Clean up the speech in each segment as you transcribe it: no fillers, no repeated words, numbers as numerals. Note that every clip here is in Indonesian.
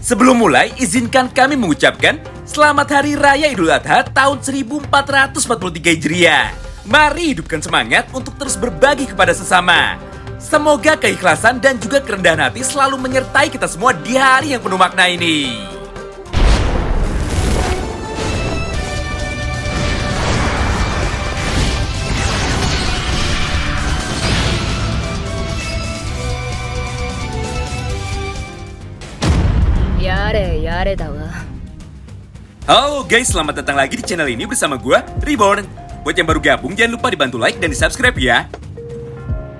Sebelum mulai, izinkan kami mengucapkan Selamat Hari Raya Idul Adha tahun 1443 Hijriah. Mari hidupkan semangat untuk terus berbagi kepada sesama. Semoga keikhlasan dan juga kerendahan hati selalu menyertai kita semua di hari yang penuh makna ini. Yare da wa. Halo guys, selamat datang lagi di channel ini bersama gue, Reborn. Buat yang baru gabung, jangan lupa dibantu like dan di subscribe ya.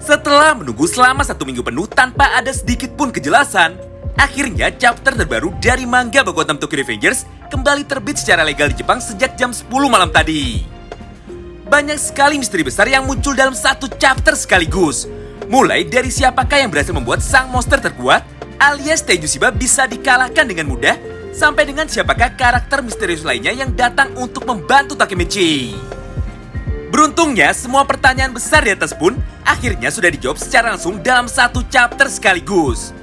Setelah menunggu selama 1 minggu penuh tanpa ada sedikit pun kejelasan, akhirnya chapter terbaru dari manga Boku no Tokyo Revengers kembali terbit secara legal di Jepang sejak jam 10 malam tadi. Banyak sekali misteri besar yang muncul dalam satu chapter sekaligus. Mulai dari siapakah yang berhasil membuat sang monster terkuat, alias Taiju Shiba bisa dikalahkan dengan mudah, sampai dengan siapakah karakter misterius lainnya yang datang untuk membantu Takemichi. Beruntungnya, semua pertanyaan besar di atas pun akhirnya sudah dijawab secara langsung dalam satu chapter sekaligus.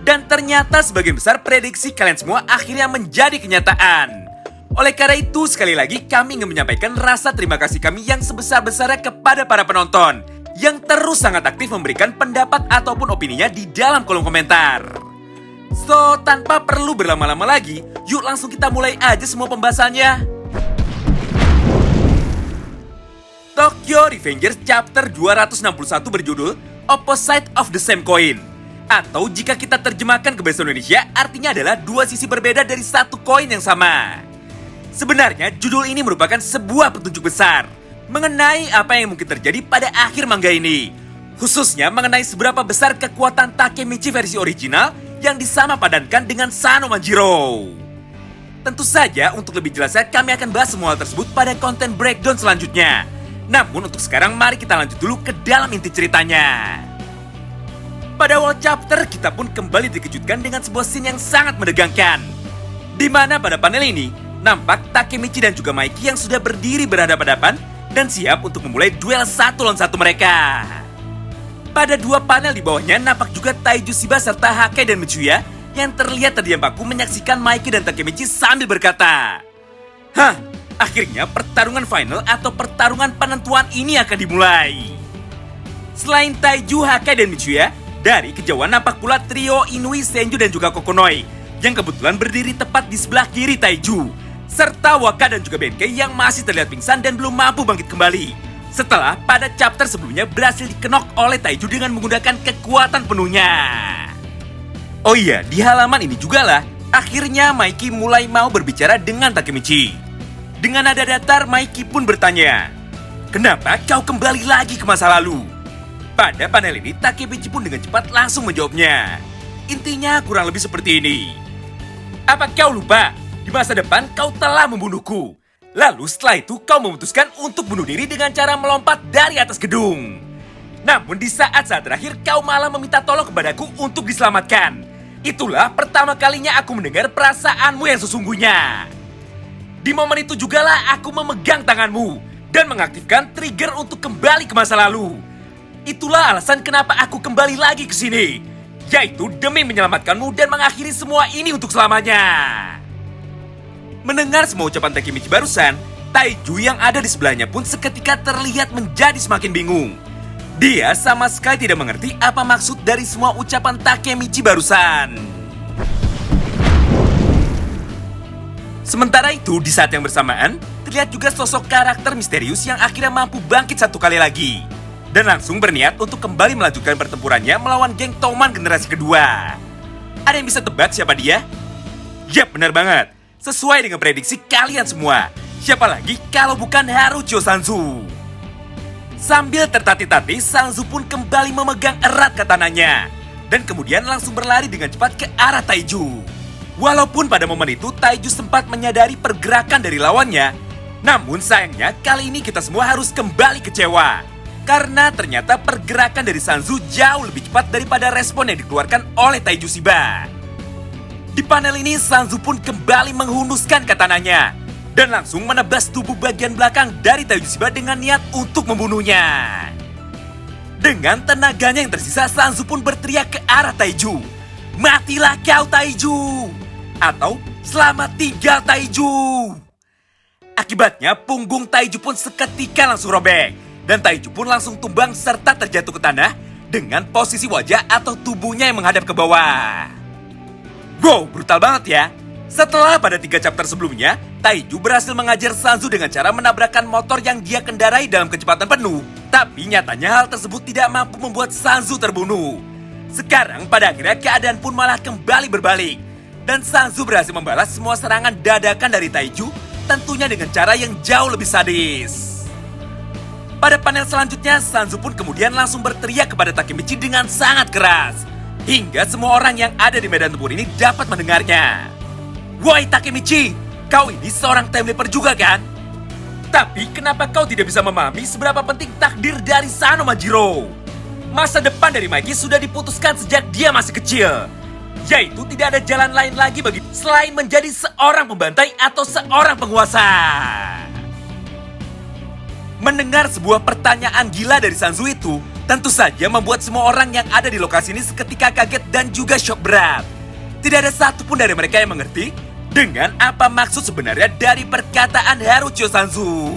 Dan ternyata sebagian besar prediksi kalian semua akhirnya menjadi kenyataan. Oleh karena itu, sekali lagi kami ingin menyampaikan rasa terima kasih kami yang sebesar-besarnya kepada para penonton yang terus sangat aktif memberikan pendapat ataupun opininya di dalam kolom komentar. So, tanpa perlu berlama-lama lagi, yuk langsung kita mulai aja semua pembahasannya. Tokyo Revengers Chapter 261 berjudul Opposite of the Same Coin. Atau jika kita terjemahkan ke bahasa Indonesia, artinya adalah dua sisi berbeda dari satu koin yang sama. Sebenarnya, judul ini merupakan sebuah petunjuk besar mengenai apa yang mungkin terjadi pada akhir manga ini. Khususnya mengenai seberapa besar kekuatan Takemichi versi original yang disamapadankan dengan Sano Manjiro. Tentu saja untuk lebih jelasnya kami akan bahas semua hal tersebut pada konten breakdown selanjutnya. Namun untuk sekarang mari kita lanjut dulu ke dalam inti ceritanya. Pada awal chapter kita pun kembali dikejutkan dengan sebuah scene yang sangat menegangkan. Di mana pada panel ini nampak Takemichi dan juga Maiki yang sudah berdiri berhadapan-hadapan dan siap untuk memulai duel 1 lawan 1 mereka. Pada dua panel di bawahnya nampak juga Taiju Shiba serta Hake dan Mitsuya yang terlihat terdiam baku menyaksikan Maiki dan Takemichi sambil berkata, "Hah, akhirnya pertarungan final atau pertarungan penentuan ini akan dimulai." Selain Taiju, Hake dan Mitsuya, dari kejauhan nampak pula trio Inui, Senju dan juga Kokonoi yang kebetulan berdiri tepat di sebelah kiri Taiju, serta Waka dan juga Benkei yang masih terlihat pingsan dan belum mampu bangkit kembali setelah pada chapter sebelumnya berhasil dikenok oleh Taiju dengan menggunakan kekuatan penuhnya. Oh iya, di halaman ini juga lah akhirnya Maiki mulai mau berbicara dengan Takemichi. Dengan nada datar, Maiki pun bertanya, "Kenapa kau kembali lagi ke masa lalu?" Pada panel ini, Takemichi pun dengan cepat langsung menjawabnya. Intinya kurang lebih seperti ini. "Apa kau lupa? Di masa depan kau telah membunuhku. Lalu setelah itu kau memutuskan untuk bunuh diri dengan cara melompat dari atas gedung. Namun di saat-saat terakhir kau malah meminta tolong kepadaku untuk diselamatkan. Itulah pertama kalinya aku mendengar perasaanmu yang sesungguhnya. Di momen itu jugalah aku memegang tanganmu dan mengaktifkan trigger untuk kembali ke masa lalu. Itulah alasan kenapa aku kembali lagi ke sini, yaitu demi menyelamatkanmu dan mengakhiri semua ini untuk selamanya." Mendengar semua ucapan Takemichi barusan, Taiju yang ada di sebelahnya pun seketika terlihat menjadi semakin bingung. Dia sama sekali tidak mengerti apa maksud dari semua ucapan Takemichi barusan. Sementara itu, di saat yang bersamaan, terlihat juga sosok karakter misterius yang akhirnya mampu bangkit satu kali lagi dan langsung berniat untuk kembali melanjutkan pertempurannya melawan geng Toman generasi kedua. Ada yang bisa tebak siapa dia? Yap, benar banget. Sesuai dengan prediksi kalian semua. Siapa lagi kalau bukan Harucho Sanzu. Sambil tertatih-tatih, Sanzu pun kembali memegang erat katananya dan kemudian langsung berlari dengan cepat ke arah Taiju. Walaupun pada momen itu Taiju sempat menyadari pergerakan dari lawannya, namun sayangnya kali ini kita semua harus kembali kecewa. Karena ternyata pergerakan dari Sanzu jauh lebih cepat daripada respon yang dikeluarkan oleh Taiju Shiba. Di panel ini, Sanzu pun kembali menghunuskan katananya dan langsung menebas tubuh bagian belakang dari Taiju Shiba dengan niat untuk membunuhnya. Dengan tenaganya yang tersisa, Sanzu pun berteriak ke arah Taiju. "Matilah kau, Taiju!" atau selamat tinggal Taiju. Akibatnya punggung Taiju pun seketika langsung robek dan Taiju pun langsung tumbang serta terjatuh ke tanah dengan posisi wajah atau tubuhnya yang menghadap ke bawah. Wow, brutal banget ya. Setelah pada 3 chapter sebelumnya, Taiju berhasil mengajar Sanzu dengan cara menabrakkan motor yang dia kendarai dalam kecepatan penuh. Tapi nyatanya hal tersebut tidak mampu membuat Sanzu terbunuh. Sekarang pada akhirnya keadaan pun malah kembali berbalik. Dan Sanzu berhasil membalas semua serangan dadakan dari Taiju, tentunya dengan cara yang jauh lebih sadis. Pada panel selanjutnya, Sanzu pun kemudian langsung berteriak kepada Takemichi dengan sangat keras. Hingga semua orang yang ada di medan tempur ini dapat mendengarnya. Woi Takemichi, kau ini seorang time leaper juga kan? Tapi kenapa kau tidak bisa memahami seberapa penting takdir dari Sano Manjiro? Masa depan dari Mikey sudah diputuskan sejak dia masih kecil. Yaitu tidak ada jalan lain lagi bagi selain menjadi seorang pembantai atau seorang penguasa. Mendengar sebuah pertanyaan gila dari Sanzu itu, tentu saja membuat semua orang yang ada di lokasi ini seketika kaget dan juga shock berat. Tidak ada satupun dari mereka yang mengerti dengan apa maksud sebenarnya dari perkataan Harucho Sanzu.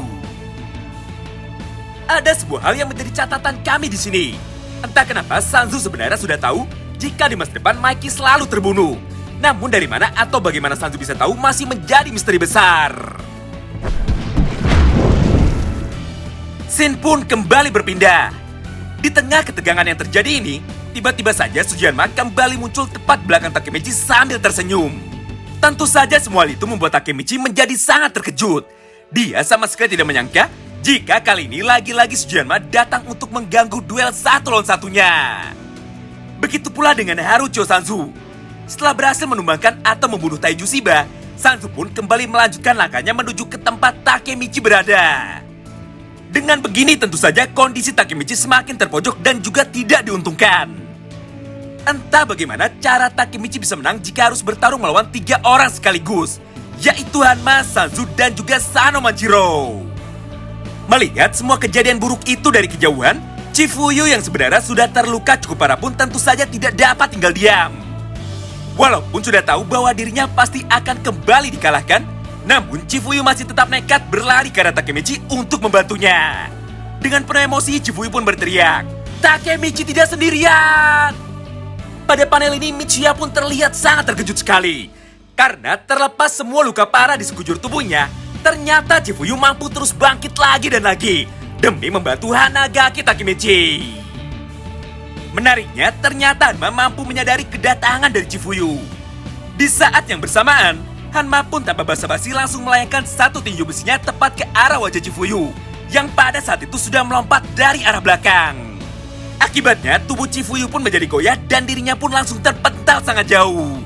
Ada sebuah hal yang menjadi catatan kami di sini. Entah kenapa Sanzu sebenarnya sudah tahu jika di masa depan Mikey selalu terbunuh. Namun dari mana atau bagaimana Sanzu bisa tahu masih menjadi misteri besar. Scene pun kembali berpindah. Di tengah ketegangan yang terjadi ini, tiba-tiba saja Sujianma kembali muncul tepat belakang Takemichi sambil tersenyum. Tentu saja semua hal itu membuat Takemichi menjadi sangat terkejut. Dia sama sekali tidak menyangka jika kali ini lagi-lagi Sujianma datang untuk mengganggu duel satu lawan satunya. Begitu pula dengan Harucho Sanzu. Setelah berhasil menumbangkan atau membunuh Taiju Shiba, Sanzu pun kembali melanjutkan langkahnya menuju ke tempat Takemichi berada. Dengan begini tentu saja kondisi Takemichi semakin terpojok dan juga tidak diuntungkan. Entah bagaimana cara Takemichi bisa menang jika harus bertarung melawan 3 orang sekaligus, yaitu Hanma, Sanzu, dan juga Sano Manjiro. Melihat semua kejadian buruk itu dari kejauhan, Chifuyu yang sebenarnya sudah terluka cukup parah pun tentu saja tidak dapat tinggal diam. Walaupun sudah tahu bahwa dirinya pasti akan kembali dikalahkan, namun Chifuyu masih tetap nekat berlari ke arah Takemichi untuk membantunya. Dengan penuh emosi, Chifuyu pun berteriak, "Takemichi tidak sendirian!" Pada panel ini, Mitsuya pun terlihat sangat terkejut sekali. Karena terlepas semua luka parah di sekujur tubuhnya, ternyata Chifuyu mampu terus bangkit lagi dan lagi demi membantu Hanagaki Takemichi. Menariknya, ternyata Hanma mampu menyadari kedatangan dari Chifuyu. Di saat yang bersamaan, Hanma pun tanpa basa-basi langsung melayangkan satu tinju besinya tepat ke arah wajah Chifuyu, yang pada saat itu sudah melompat dari arah belakang. Akibatnya, tubuh Chifuyu pun menjadi goyah dan dirinya pun langsung terpental sangat jauh.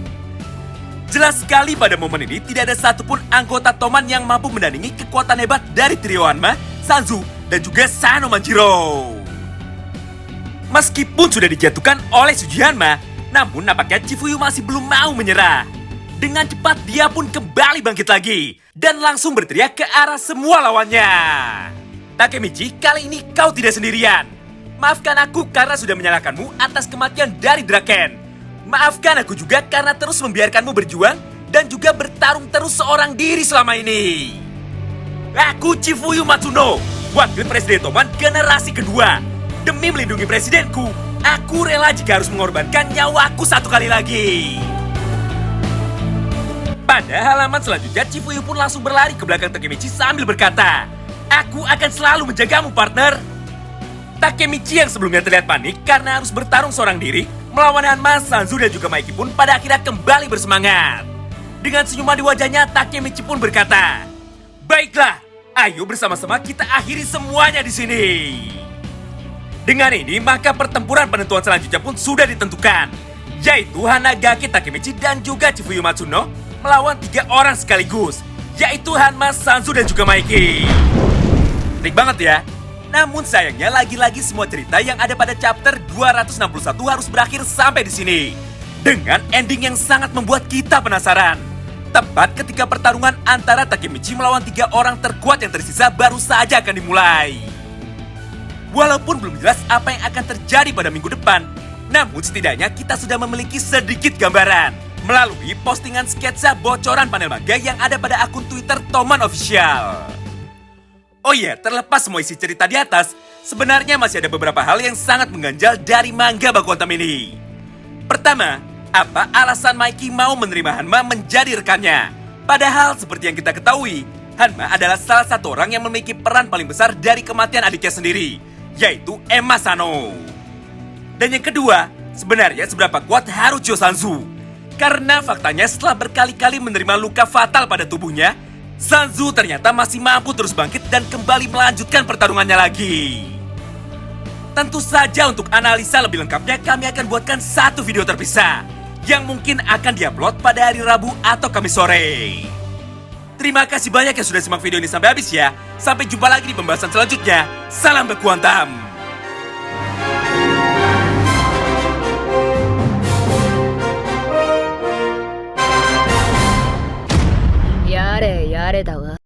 Jelas sekali pada momen ini tidak ada satupun anggota Toman yang mampu menandingi kekuatan hebat dari trio Hanma, Sanzu, dan juga Sano Manjiro. Meskipun sudah dijatuhkan oleh Sujianma, namun nampaknya Chifuyu masih belum mau menyerah. Dengan cepat dia pun kembali bangkit lagi dan langsung berteriak ke arah semua lawannya. Takemichi, kali ini kau tidak sendirian. Maafkan aku karena sudah menyalahkanmu atas kematian dari Draken. Maafkan aku juga karena terus membiarkanmu berjuang dan juga bertarung terus seorang diri selama ini. Aku Chifuyu Matsuno, wakil presiden Toman generasi kedua. Demi melindungi presidenku, aku rela jika harus mengorbankan nyawaku satu kali lagi. Pada halaman selanjutnya, Chifuyu pun langsung berlari ke belakang Takemichi sambil berkata, "Aku akan selalu menjagamu, partner." Takemichi yang sebelumnya terlihat panik karena harus bertarung seorang diri melawan Hanma, Sanzu, dan juga Mikey pun pada akhirnya kembali bersemangat. Dengan senyuman di wajahnya, Takemichi pun berkata, "Baiklah, ayo bersama-sama kita akhiri semuanya di sini." Dengan ini, maka pertempuran penentuan selanjutnya pun sudah ditentukan, yaitu Hanagaki Takemichi dan juga Chifuyu Matsuno melawan 3 orang sekaligus, yaitu Hanma, Sanzu, dan juga Mikey. Menarik banget ya. Namun sayangnya lagi-lagi semua cerita yang ada pada chapter 261 harus berakhir sampai di sini. Dengan ending yang sangat membuat kita penasaran. Tepat ketika pertarungan antara Takemichi melawan 3 orang terkuat yang tersisa baru saja akan dimulai. Walaupun belum jelas apa yang akan terjadi pada minggu depan, namun setidaknya kita sudah memiliki sedikit gambaran melalui postingan sketsa bocoran panel manga yang ada pada akun Twitter Toman Official. Oh iya, terlepas semua isi cerita di atas, sebenarnya masih ada beberapa hal yang sangat mengganjal dari manga Baku Hantam ini. Pertama, apa alasan Mikey mau menerima Hanma menjadi rekannya? Padahal seperti yang kita ketahui, Hanma adalah salah satu orang yang memiliki peran paling besar dari kematian adiknya sendiri, yaitu Emma Sano. Dan yang kedua, sebenarnya seberapa kuat Harucho Sanzu? Karena faktanya setelah berkali-kali menerima luka fatal pada tubuhnya, Sanzu ternyata masih mampu terus bangkit dan kembali melanjutkan pertarungannya lagi. Tentu saja untuk analisa lebih lengkapnya kami akan buatkan satu video terpisah yang mungkin akan diupload pada hari Rabu atau Kamis sore. Terima kasih banyak yang sudah simak video ini sampai habis ya. Sampai jumpa lagi di pembahasan selanjutnya. Salam Baku Hantam. Ya re da wa.